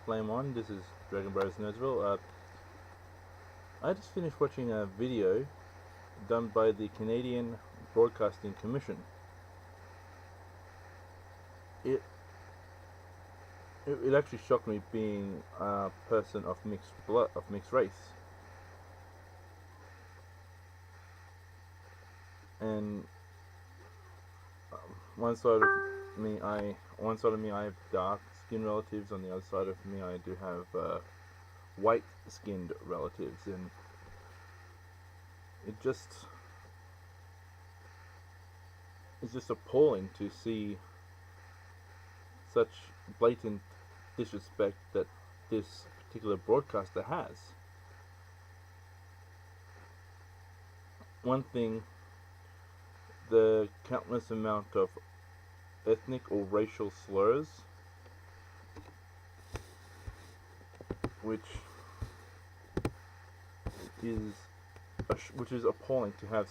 Flame on. This is Dragon Bros Nerdsville. I just finished watching a video done by the Canadian Broadcasting Commission. It it actually shocked me, being a person of mixed race, and um, one side of me I have dark skin relatives. On the other side of me I do have white skinned relatives, and it just it's just appalling to see such blatant disrespect that this particular broadcaster has. One thing, the countless amount of ethnic or racial slurs, which is which is appalling, to have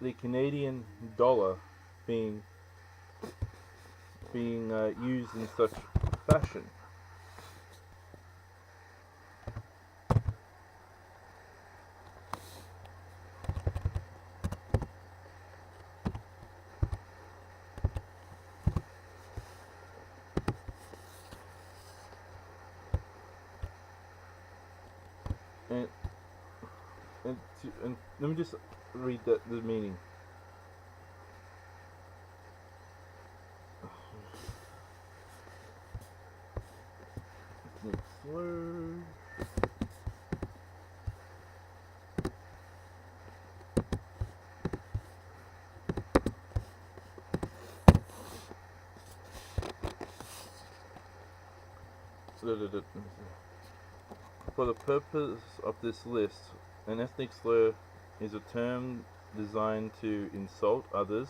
the Canadian dollar being used in such fashion. And and let me just read the meaning. Slurs. For the purpose of this list, an ethnic slur is a term designed to insult others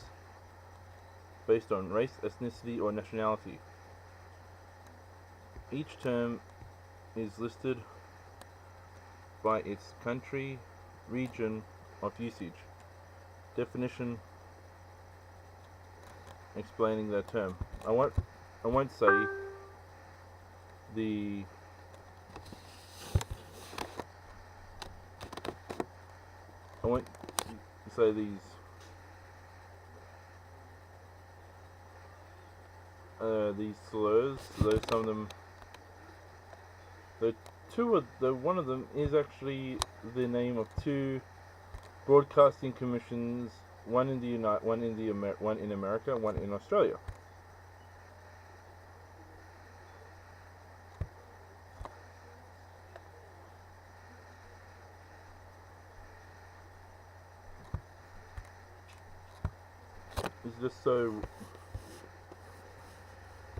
based on race, ethnicity, or nationality. Each term is listed by its country, region of usage. Definition explaining that term. I won't say the I won't say these slurs. Though some of them, one of them is actually the name of two broadcasting commissions, one in one in America, one in Australia. It's just so,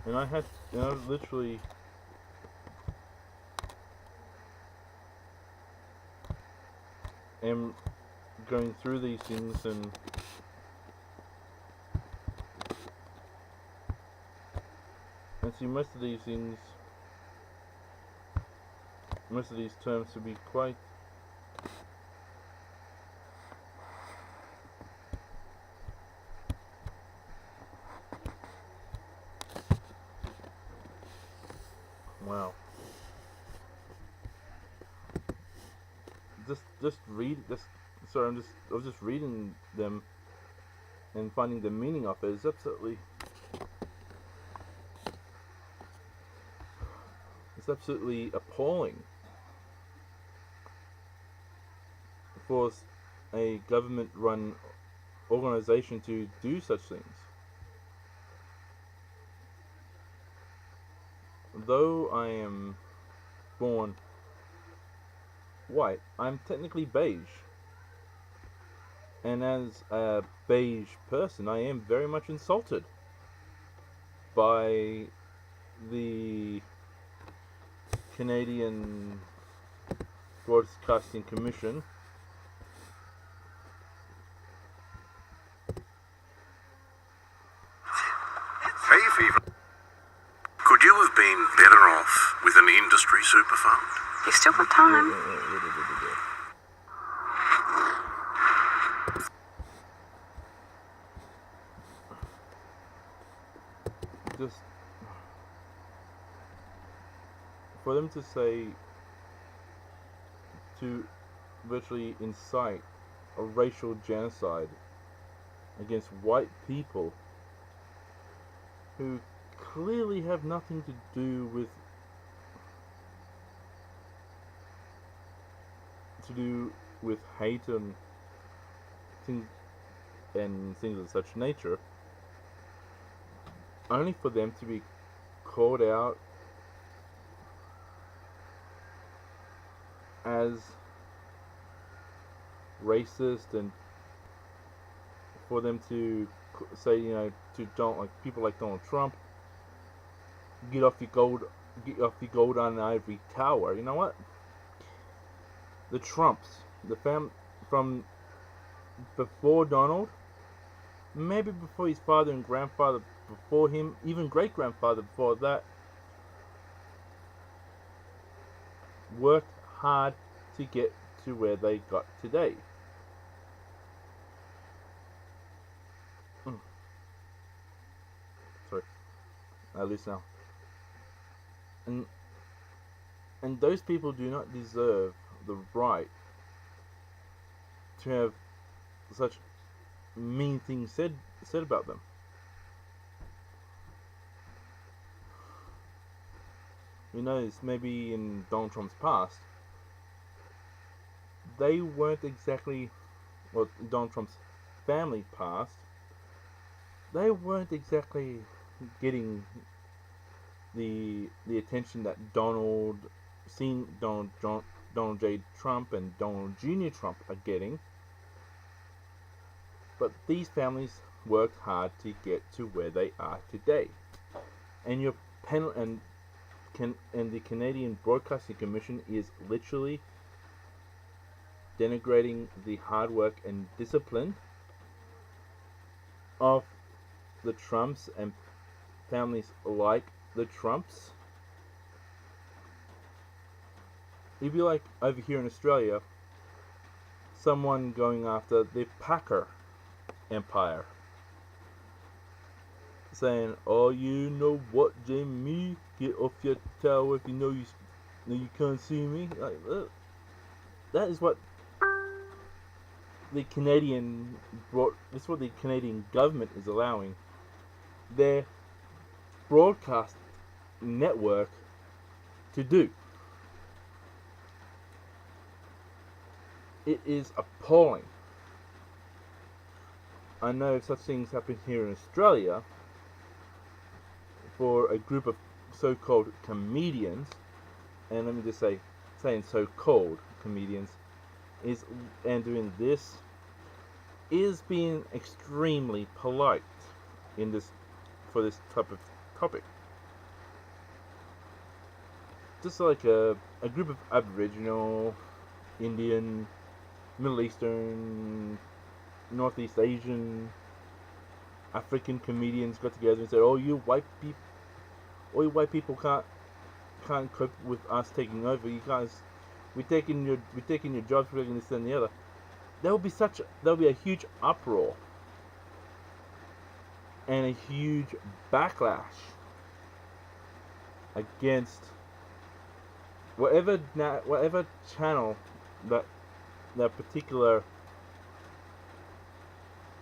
and I literally am going through these things, and see most of these terms to be quite wow. Just read this. Sorry, I was just reading them and finding the meaning of it is absolutely appalling for a government-run organization to do such things. Though I am born white, I'm technically beige. And as a beige person, I am very much insulted by the Canadian Broadcasting Commission. Hey, Fever. Could you have been better off with an industry super fund? You still got time. for them to say, to virtually incite a racial genocide against white people who clearly have nothing to do with hate things and things of such nature, only for them to be called out as racist, and for them to say, to don't like people like Donald Trump, get off your gold on ivory tower. You know what? The Trumps, from before Donald, maybe before his father and grandfather before him, even great grandfather before that, worked hard to get to where they got today. Sorry, I lose now. And those people do not deserve the right to have such mean things said about them. We know this maybe in Donald Trump's past, they weren't exactly, well, Donald Trump's family past, they weren't exactly getting the attention that Donald J. Trump and Donald Jr. Trump are getting. But these families worked hard to get to where they are today. And the Canadian Broadcasting Commission is literally denigrating the hard work and discipline of the Trumps and families like the Trumps. It'd be like over here in Australia, someone going after the Packer Empire, saying, "Oh, you know what, Jamie? Get off your tower if you know you can't see me." Like that is what the Canadian That's what the Canadian government is allowing their broadcast network to do. It is appalling. I know such things happen here in Australia for a group of so-called comedians, and let me just say, saying so-called comedians and doing this is being extremely polite for this type of topic. Just like a group of Aboriginal, Indian, Middle Eastern, Northeast Asian, African comedians got together and said, "Oh, you white people can't cope with us taking over. You guys, we're taking your jobs, we're taking this and the other." There'll be a huge uproar and a huge backlash against whatever channel that particular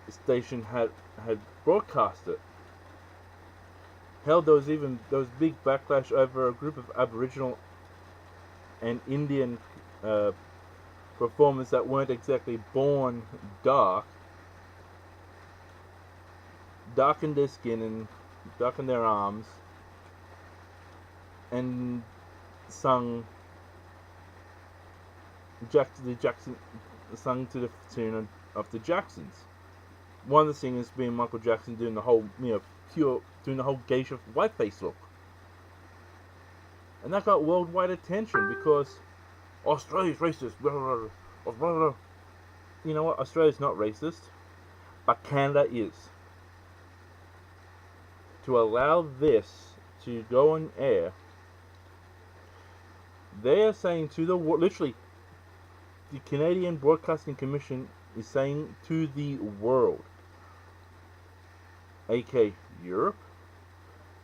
station had broadcasted. Hell, there was big backlash over a group of Aboriginal and Indian performers that weren't exactly born dark, darkened their skin and darkened their arms, and sung sung to the tune of the Jacksons. One of the singers being Michael Jackson, doing the whole doing the whole geisha whiteface look, and that got worldwide attention because Australia's racist. Blah, blah, blah, blah, blah. You know what? Australia's not racist, but Canada is. To allow this to go on air, they are saying to the literally, the Canadian Broadcasting Commission is saying to the world, aka Europe,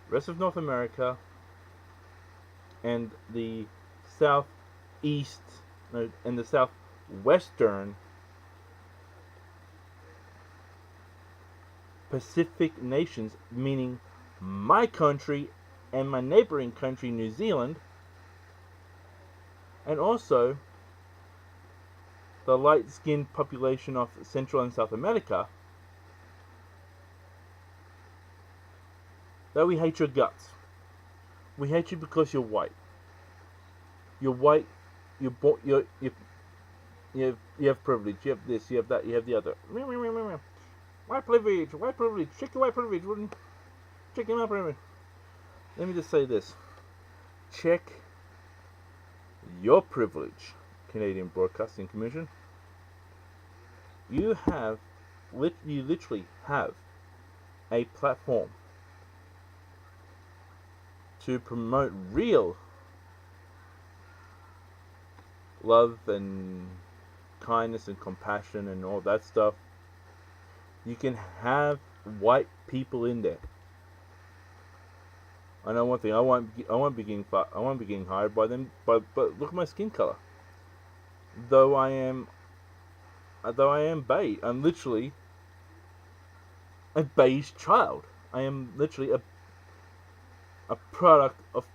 rest of North America, and the southeast, no, and the southwestern Pacific nations, meaning my country and my neighboring country, New Zealand, and also the light-skinned population of Central and South America, that we hate your guts. We hate you because you're white. You're white. You have privilege. You have this. You have that. You have the other. White privilege. White privilege. Check your white privilege. Check your white privilege. Let me just say this. Check your privilege, Canadian Broadcasting Commission. You literally have a platform to promote real love and kindness and compassion and all that stuff. You can have white people in there. I know one thing. I won't be getting hired by them. But look at my skin color. Though I am beige. I'm literally a beige child. I am literally a product of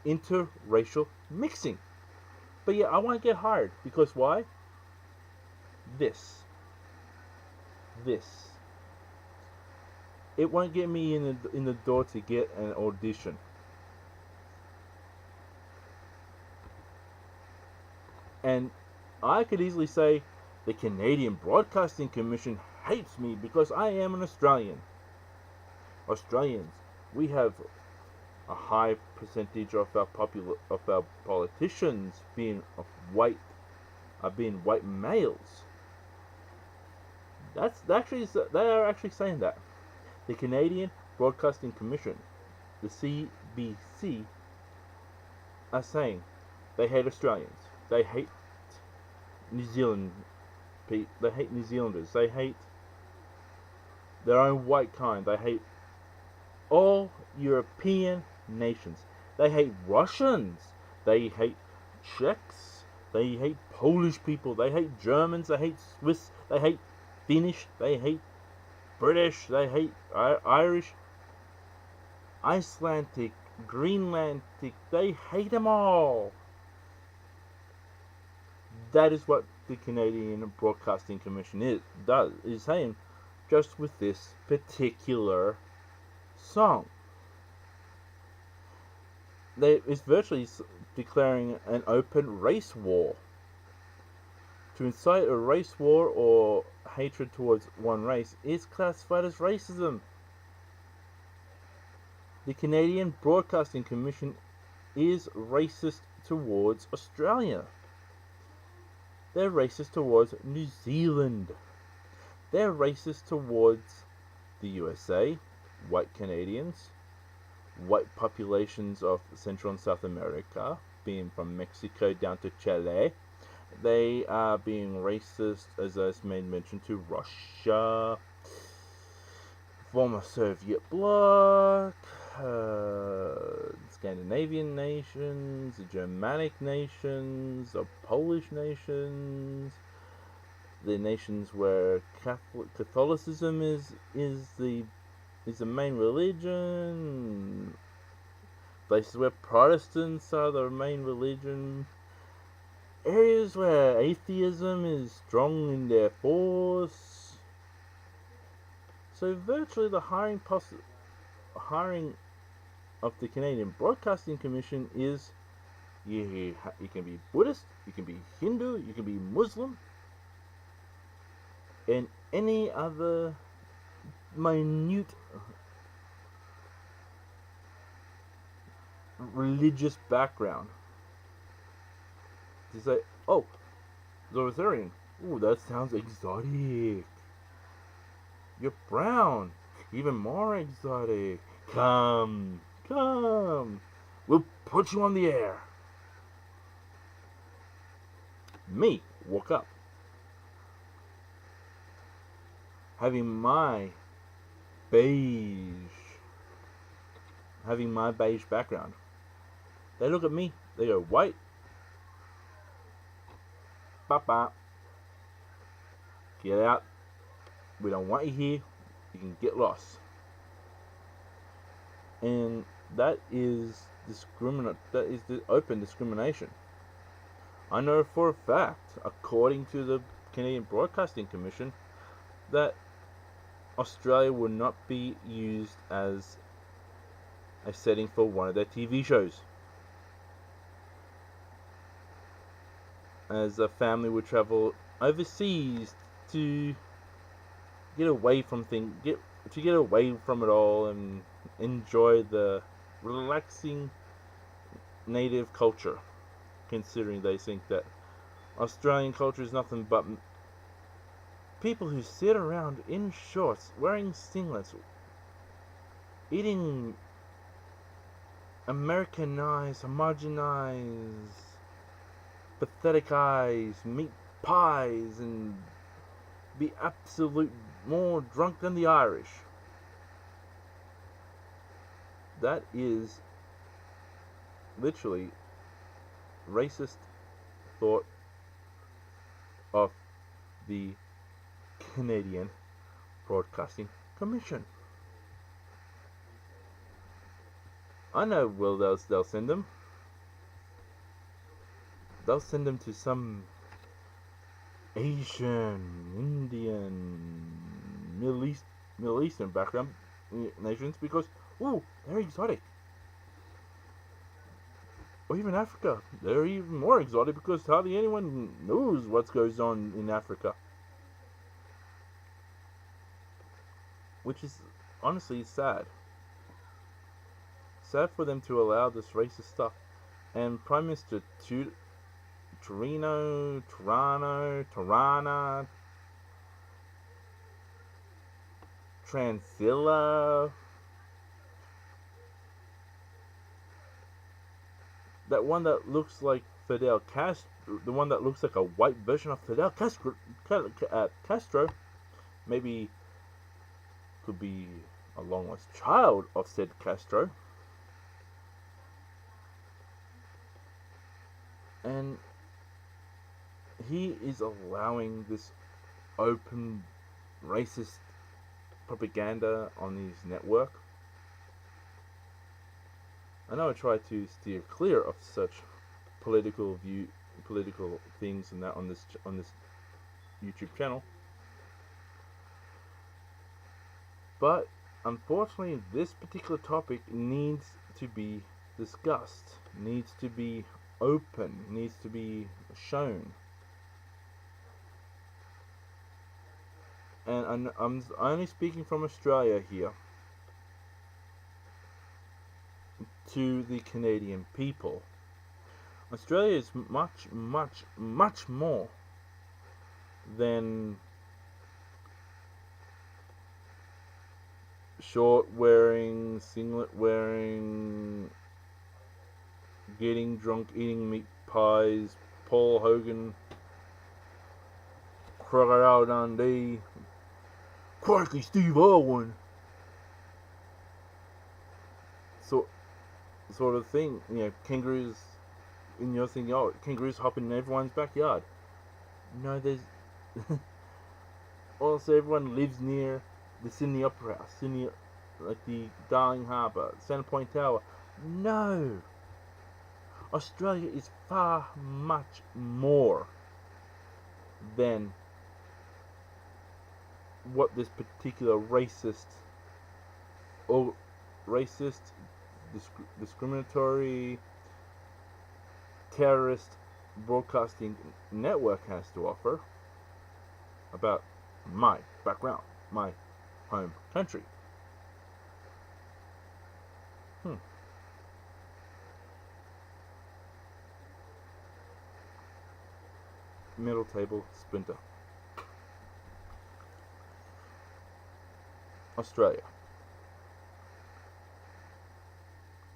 interracial mixing. But yeah, I won't get hired because why? This. It won't get me in the door to get an audition. And I could easily say the Canadian Broadcasting Commission hates me because I am an Australian. Australians, we have a high percentage of our politicians being white males. They are actually saying that. The Canadian Broadcasting Commission, the CBC, are saying they hate Australians. They hate New Zealand. They hate New Zealanders. They hate their own white kind. They hate all European nations. They hate Russians. They hate Czechs. They hate Polish people. They hate Germans. They hate Swiss. They hate Finnish. They hate British. They hate Irish. Icelandic. Greenlandic. They hate them all. That is what the Canadian Broadcasting Commission is saying, just with this particular song. It's virtually declaring an open race war. To incite a race war or hatred towards one race is classified as racism. The Canadian Broadcasting Commission is racist towards Australia. They're racist towards New Zealand. They're racist towards the USA, white Canadians, white populations of Central and South America, being from Mexico down to Chile. They are being racist, as I made mention, to Russia, former Soviet bloc, Scandinavian nations, the Germanic nations, the Polish nations, the nations where Catholicism is the main religion, places where Protestants are the main religion, areas where atheism is strong in their force. So virtually the hiring of the Canadian Broadcasting Commission is you can be Buddhist, you can be Hindu, you can be Muslim, and any other minute religious background. To say, oh, Zoroastrian, ooh, that sounds exotic. You're brown, even more exotic. Come, we'll put you on the air. Me woke up, having my beige background, They look at me, they go, white, bop, get out, we don't want you here, you can get lost. And that is that is the open discrimination. I know for a fact, according to the Canadian Broadcasting Commission, that Australia will not be used as a setting for one of their TV shows. As a family would travel overseas to get away from get away from it all and enjoy the relaxing native culture, considering they think that Australian culture is nothing but people who sit around in shorts, wearing singlets, eating Americanized, homogenized, pathetic eyes, meat pies, and be absolute more drunk than the Irish. That is literally racist thought of the Canadian Broadcasting Commission. I know where they'll send them. They'll send them to some Asian, Indian, Middle Eastern background nations because, ooh, they're exotic. Or even Africa. They're even more exotic because hardly anyone knows what goes on in Africa. Which is honestly sad. Sad for them to allow this racist stuff. And Prime Minister Tirana, Transilla, that one that looks like Fidel Castro, the one that looks like a white version of Fidel Castro, maybe could be a long lost child of said Castro. And he is allowing this open racist propaganda on his network. I know I try to steer clear of such political things and that on this YouTube channel, but unfortunately, this particular topic needs to be discussed, needs to be open, needs to be shown. And I'm only speaking from Australia here to the Canadian people. Australia is much, much, much more than short wearing, singlet wearing, getting drunk, eating meat pies, Paul Hogan, Crocodile Dundee, Crikey Steve Irwin, sort of thing. You know, kangaroos. And you're thinking, oh, kangaroos hopping in everyone's backyard. No, there's also everyone lives near the Sydney Opera House, like the Darling Harbour, Centrepoint Tower. No, Australia is far much more than what this particular discriminatory, terrorist broadcasting network has to offer about my background, my home country. Middle table splinter. Australia.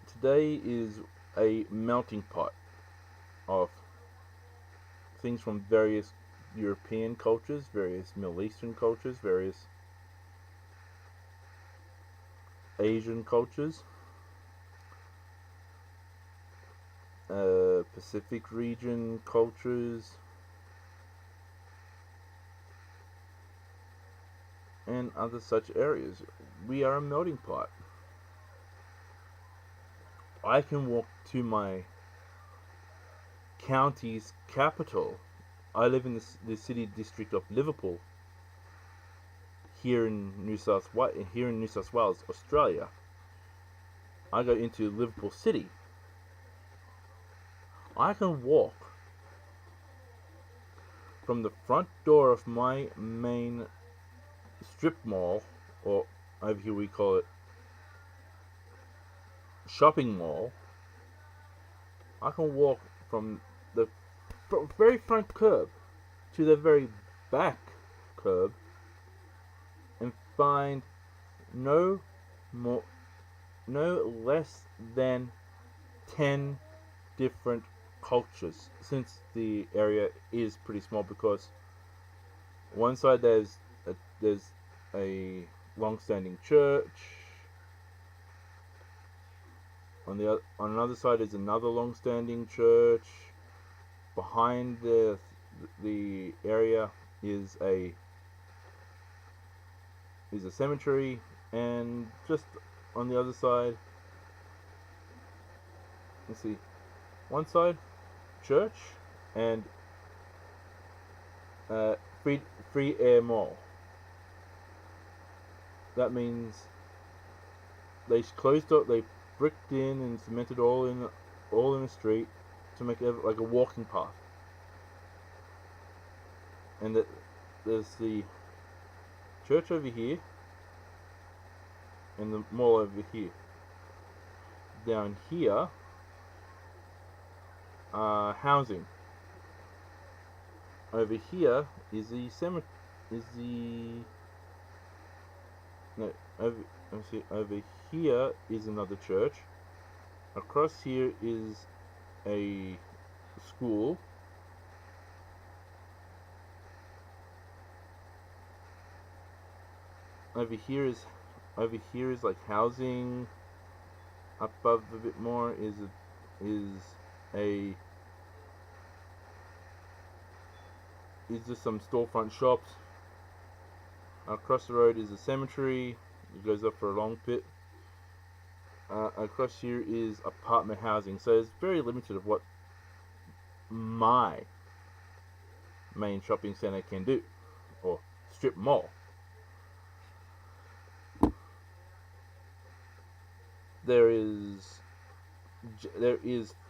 Today is a melting pot of things from various European cultures, various Middle Eastern cultures, various Asian cultures. Pacific region cultures, and other such areas. We are a melting pot. I can walk to my county's capital. I live in the city district of Liverpool, here in New South Wales, Australia. I go into Liverpool City. I can walk from the front door of my main strip mall, or over here we call it shopping mall. I can walk from the very front curb to the very back curb and find no less than 10 different cultures, since the area is pretty small. Because one side there's a long-standing church, on another side is another long-standing church. Behind the area is a cemetery, and just on the other side, let's see, one side church and free air mall. That means they closed up, they bricked in and cemented all in the street to make it like a walking path. And there's the church over here and the mall over here. Down here, housing. Over here is the cemetery. Over here is another church. Across here is a school. Over here is like housing. Up above a bit more is just some storefront shops. Across the road is a cemetery. It goes up for a long bit. Across here is apartment housing. So it's very limited of what my main shopping center can do, or strip mall. There is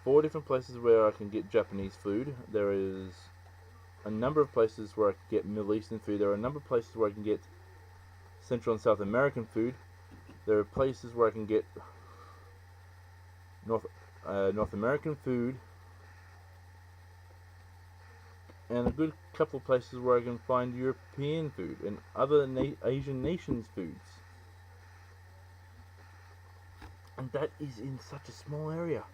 4 different places where I can get Japanese food. There is a number of places where I can get Middle Eastern food. There are a number of places where I can get Central and South American food. There are places where I can get North American food, and a good couple of places where I can find European food and other Asian nations' foods. And that is in such a small area,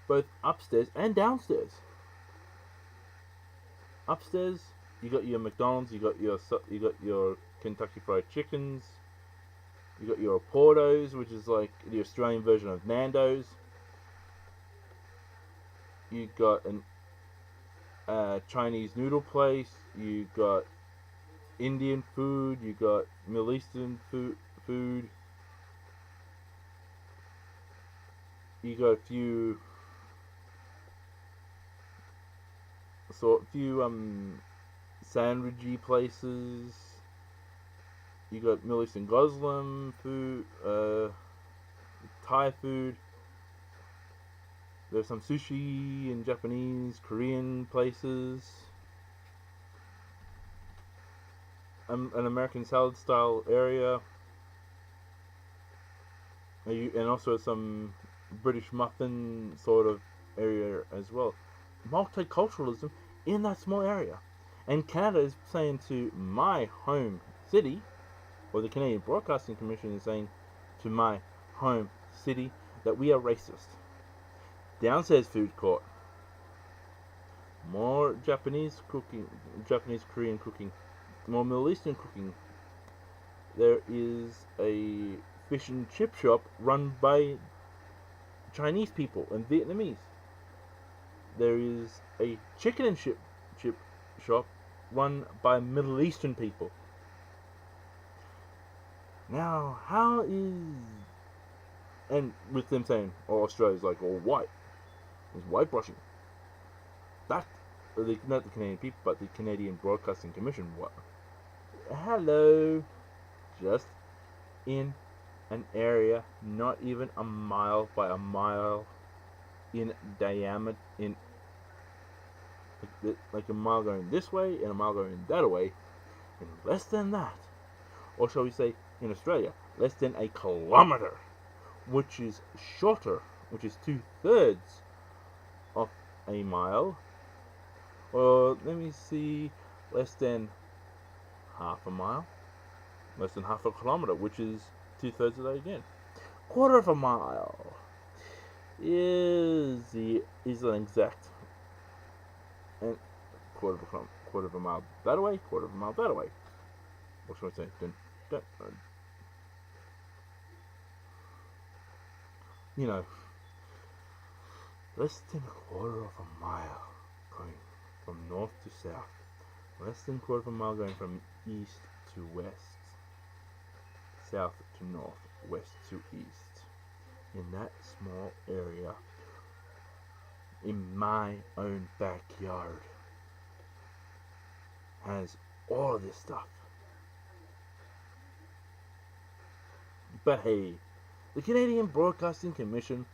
both upstairs and downstairs. Upstairs, you got your McDonald's, you got your Kentucky Fried Chickens, you got your Portos, which is like the Australian version of Nando's. You got a Chinese noodle place. You got Indian food. You got Middle Eastern food. You got a few sandwichy places. You got Middle Eastern Muslim food, Thai food. There's some sushi and Japanese, Korean places. An American salad style area. And also some British muffin sort of area as well. Multiculturalism in that small area. And Canada is saying to my home city, or the Canadian Broadcasting Commission is saying to my home city, that we are racist. Downstairs food court. More Japanese cooking, Japanese Korean cooking. More Middle Eastern cooking. There is a fish and chip shop run by Chinese people and Vietnamese. there is a chicken and chip shop run by Middle Eastern people. Now, how is... And with them saying, oh, Australia's like all white. It's whitewashing. That, not the Canadian people, but the Canadian Broadcasting Commission. What? Hello. Just in an area not even a mile by a mile in diameter, in like a mile going this way and a mile going that way, in less than that, or shall we say in Australia, less than a kilometer, which is shorter, which is 2/3 of a mile, or let me see, less than half a mile, less than half a kilometer, which is 2/3 of that again. Quarter of a mile is an exact, and quarter of a mile that way, quarter of a mile that way. What should I say? You know, less than a quarter of a mile going from north to south. Less than a quarter of a mile going from east to west, south to north, west to east. In that small area, in my own backyard, has all of this stuff. But hey, the Canadian Broadcasting Commission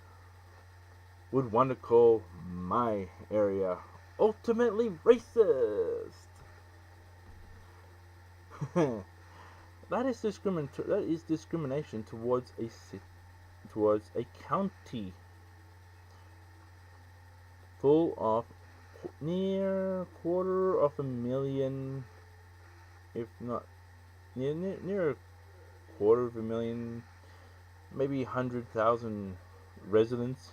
would want to call my area ultimately racist. That is discrimination towards a county full of near 250,000, if not near a 250,000, maybe 100,000 residents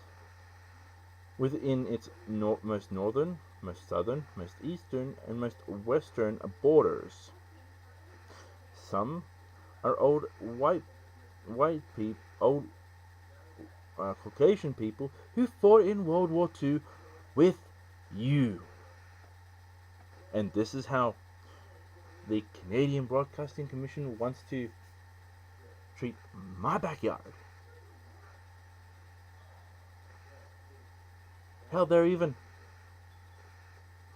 within its most northern, most southern, most eastern, and most western borders. Some are old white people, old Caucasian people who fought in World War II with you. And this is how the Canadian Broadcasting Commission wants to treat my backyard. Hell, there are even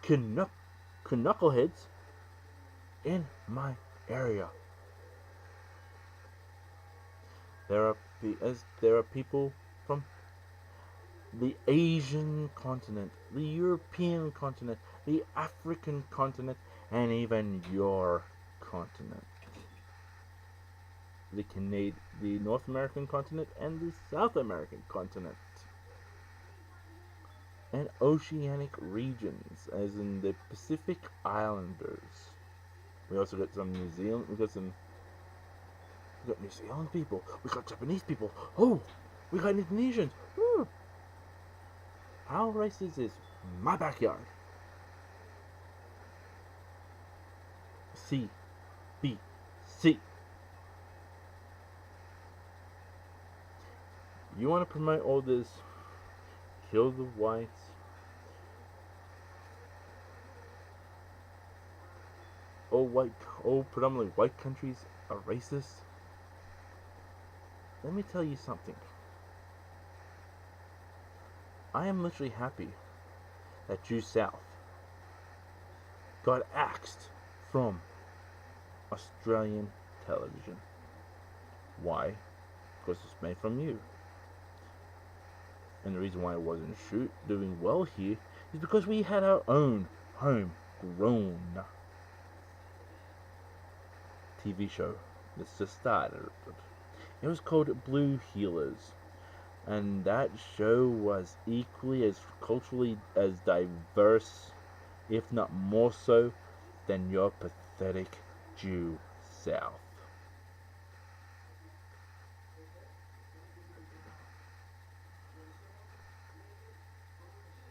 knuckleheads in my area. There are people from the Asian continent, the European continent, the African continent, and even your continent. The North American continent and the South American continent. And oceanic regions, as in the Pacific Islanders. We also got some New Zealand. We got New Zealand people. We got Japanese people. Oh, we got Indonesians. Woo. How racist is my backyard? C, B, C. You want to promote all this? Kill the whites. All predominantly white countries are racist. Let me tell you something. I am literally happy that Due South got axed from Australian television. Why? Because it's made from you. And the reason why it wasn't doing well here is because we had our own homegrown TV show that's just started. It was called Blue Heelers, and that show was equally as culturally as diverse, if not more so, than your pathetic Due South.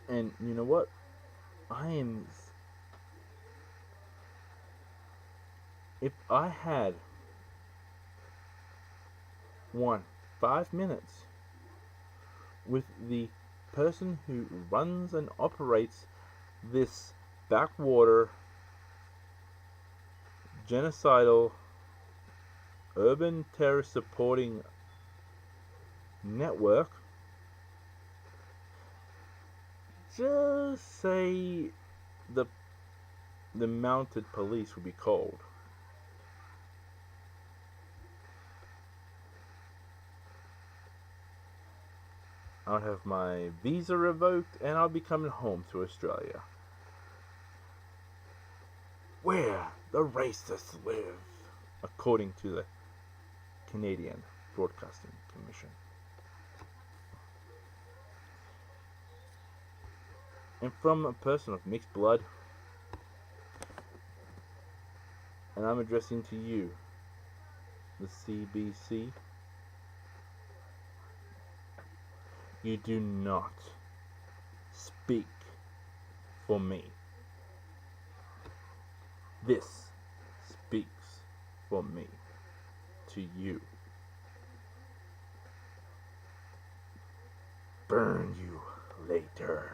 And you know what? If I had 5 minutes with the person who runs and operates this backwater, genocidal, urban terror supporting network, just say the mounted police would be called. I'll have my visa revoked and I'll be coming home to Australia, where the racists live, according to the Canadian Broadcasting Commission. And from a person of mixed blood, and I'm addressing to you, the CBC, you do not speak for me. This speaks for me to you. Burn you later.